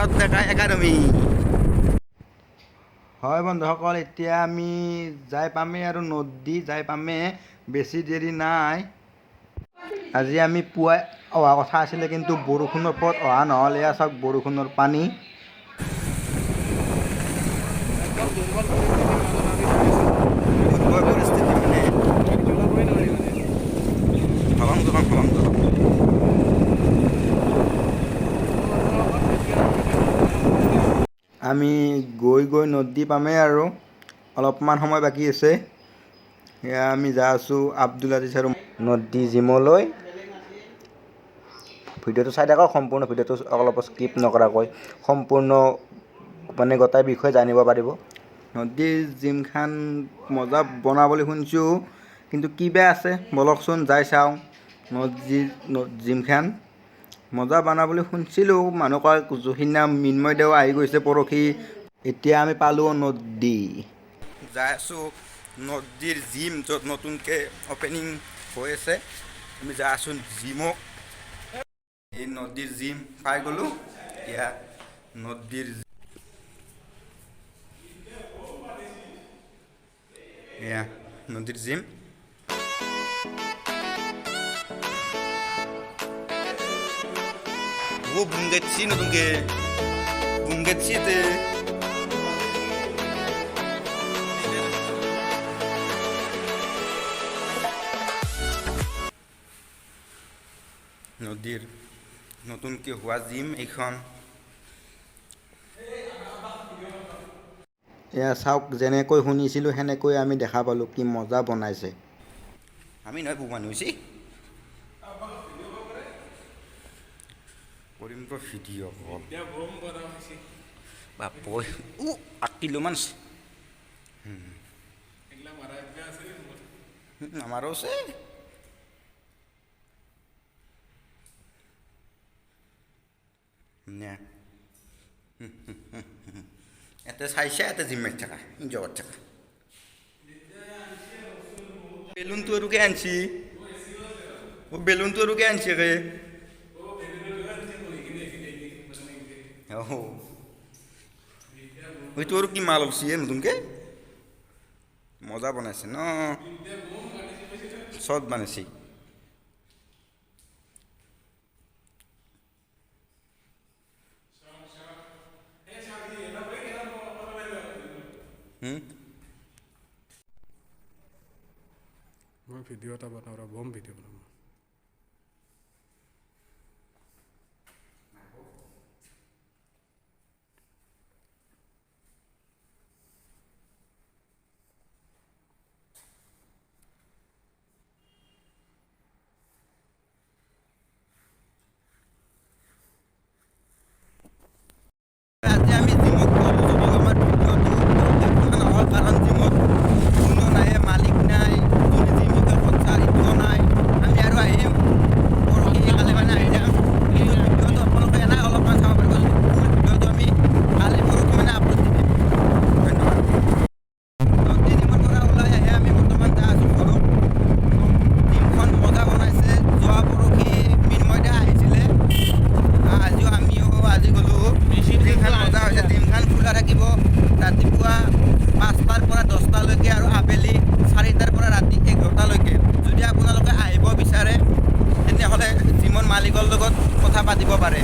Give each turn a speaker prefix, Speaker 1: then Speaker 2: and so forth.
Speaker 1: দাঁত ডেকা একাডেমি। হয় বন্ধুসকল, এতিয়া আমি যাই পামেই আৰু নদী যাই পামেই, বেছি দেৰি নাই। আজি আমি পুৱাই অহা কথা আছিলে, কিন্তু বৰষুণৰ ফলত অহা নহ'ল। এয়া চাওক বৰষুণৰ পানী। পৰিস্থিতি মানে আমি গৈ গৈ নদী পামেই আৰু অলপমান সময় বাকী আছে। এয়া আমি যাই আছোঁ আব্দুল আজিজ আৰু নদী জিমলৈ। ভিডিঅ'টো চাই থাকক, সম্পূৰ্ণ ভিডিঅ'টো অলপ স্কিপ নকৰাকৈ সম্পূৰ্ণ মানে গোটেই বিষয়ে জানিব পাৰিব। নদীৰ জিমখান মজা বনাবলৈ শুনিছোঁ, কিন্তু কি বেয়া আছে বলকচোন যাই চাওঁ। নদীৰ জিমখান মজা বনাবলৈ শুনিছিলোঁ, মানুহ কয় সিদিনা মৃন্ময়দেউ আহি গৈছে পৰহি। এতিয়া আমি পালোঁ নদী, যাই আছোঁ নদীৰ জিম, য'ত নতুনকৈ অপেনিং হৈ আছে। আমি যাই আছোঁ জিমক। এই নদীৰ জিম পাই গ'লোঁ। এতিয়া নদীৰ এয়া নদীৰ জিম। ও বুংগেছি নতুনকে বুংগেছি তে নদীৰ নতুনকৈ হোৱা জিম এইখন। এয়া চাওক, যেনেকৈ শুনিছিলোঁ সেনেকৈ আমি দেখা পালোঁ। কি মজা বনাইছে। আমি নহয় বহু মানুহ হৈছে কৰিম ভিডিঅ' বাপই ও 8 কিলোমান আমাৰো আছে। এতে চাইছে, এতে জিম মাৰি থাকা জগত থাকা। বেলুনটো আৰু কে আনছি, বেলুনটো আৰু কে আনছি কে ওইটো আৰু কি মাল ওলছি নতুনকৈ মজা বনাইছে ন, চব বনাইছে।
Speaker 2: মই ভিডিঅ' এটা বনাওঁ ৰ, বম ভিডিঅ' বনাম।
Speaker 1: আজি আমি জিমত গ'লোঁ, যদিও আমাৰ ভিডিঅ'টো নহ'ল, কাৰণ জিমত কোনো নাই, মালিক নাই, যোনে জিম শিকাৰ খৰচা সেইটোও নাই। আমি আৰু আহিম পৰহি কালি মানে আহি যাম। কিন্তু ভিডিঅ'টো আপোনালোকে এনে অলপমান চাব পাৰিব। ফুল ভিডিঅ'টো আমি কালি পৰহি মানে আপলোড দি দিম। ধন্যবাদ। নদী জিমৰ পৰা ওলাই আহি আমি বৰ্তমান যাই আছোঁ ঘৰত। জিমখন মজা বনাইছে। যোৱা পৰহি মৃন্ময়দা আহিছিলে, আজি গ'লোঁ। জিমখান মজা হৈছে। জিমখান খোলা থাকিব ৰাতিপুৱা 5টাৰ পৰা 10টালৈকে আৰু আবেলি 4টাৰ পৰা ৰাতি 11টালৈকে। যদি আপোনালোকে আহিব বিচাৰে তেনেহ'লে জিমৰ মালিকৰ লগত কথা পাতিব পাৰে।